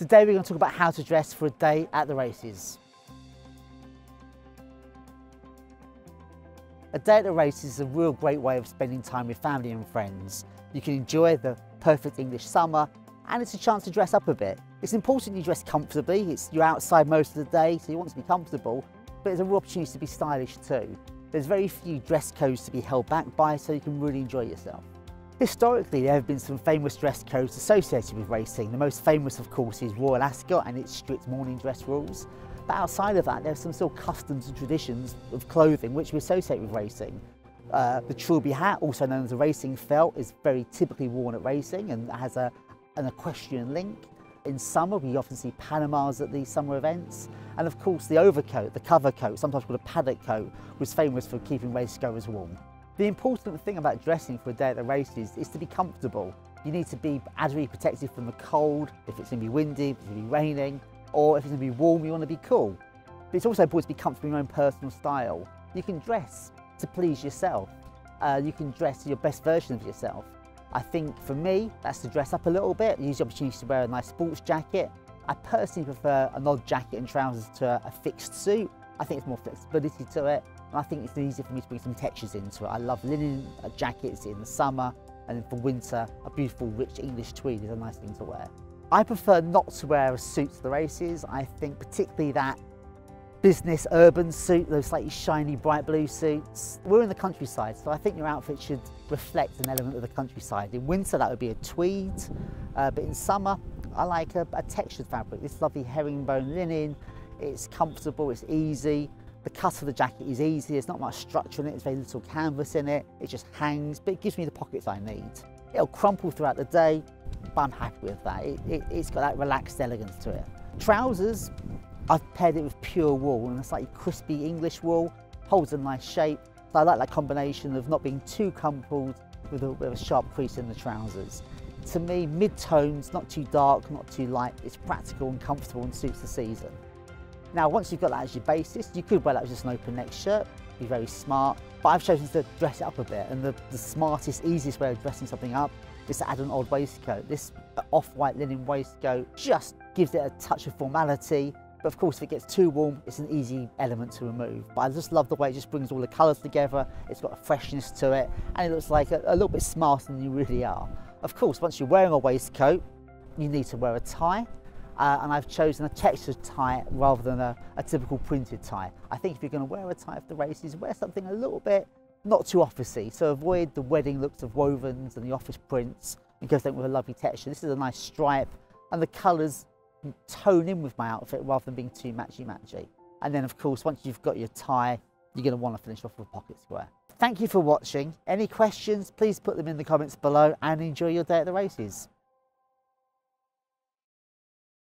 Today we're going to talk about how to dress for a day at the races. A day at the races is a real great way of spending time with family and friends. You can enjoy the perfect English summer, and it's a chance to dress up a bit. It's important you dress comfortably. You're outside most of the day, so you want to be comfortable, but there's a real opportunity to be stylish too. There's very few dress codes to be held back by, so you can really enjoy yourself. Historically, there have been some famous dress codes associated with racing. The most famous, of course, is Royal Ascot and its strict morning dress rules. But outside of that, there's some still customs and traditions of clothing which we associate with racing. The trilby hat, also known as a racing felt, is very typically worn at racing and has an equestrian link. In summer, we often see Panamas at these summer events. And of course, the overcoat, the cover coat, sometimes called a paddock coat, was famous for keeping racegoers warm. The important thing about dressing for a day at the races is to be comfortable. You need to be adequately protected from the cold, if it's going to be windy, if it's going to be raining, or if it's going to be warm, you want to be cool. But it's also important to be comfortable in your own personal style. You can dress to please yourself. You can dress to your best version of yourself. I think for me, that's to dress up a little bit, use the opportunity to wear a nice sports jacket. I personally prefer an odd jacket and trousers to a fixed suit. I think it's more flexibility to it, and I think it's easier for me to bring some textures into it. I love linen jackets in the summer, and then for winter, a beautiful rich English tweed is a nice thing to wear. I prefer not to wear a suit to the races. I think particularly that business urban suit, those slightly shiny bright blue suits. We're in the countryside, so I think your outfit should reflect an element of the countryside. In winter, that would be a tweed, but in summer, I like a textured fabric. This lovely herringbone linen. It's comfortable, it's easy. The cut of the jacket is easy, there's not much structure in it, there's very little canvas in it. It just hangs, but it gives me the pockets I need. It'll crumple throughout the day, but I'm happy with that. It's got that relaxed elegance to it. Trousers, I've paired it with pure wool and a slightly crispy English wool, holds a nice shape. So I like that combination of not being too crumpled with a bit of a sharp crease in the trousers. To me, mid-tones, not too dark, not too light, it's practical and comfortable and suits the season. Now, once you've got that as your basis, you could wear that with just an open neck shirt, be very smart, but I've chosen to dress it up a bit, and the smartest, easiest way of dressing something up is to add an odd waistcoat. This off-white linen waistcoat just gives it a touch of formality, but of course if it gets too warm, it's an easy element to remove. But I just love the way it just brings all the colours together, it's got a freshness to it, and it looks like a little bit smarter than you really are. Of course, once you're wearing a waistcoat, you need to wear a tie. And I've chosen a textured tie rather than a typical printed tie. I think if you're going to wear a tie for the races, wear something a little bit not too officey. So avoid the wedding looks of wovens and the office prints and go something with a lovely texture. This is a nice stripe and the colours tone in with my outfit rather than being too matchy-matchy. And then of course, once you've got your tie, you're going to want to finish off with a pocket square. Thank you for watching. Any questions, please put them in the comments below and enjoy your day at the races.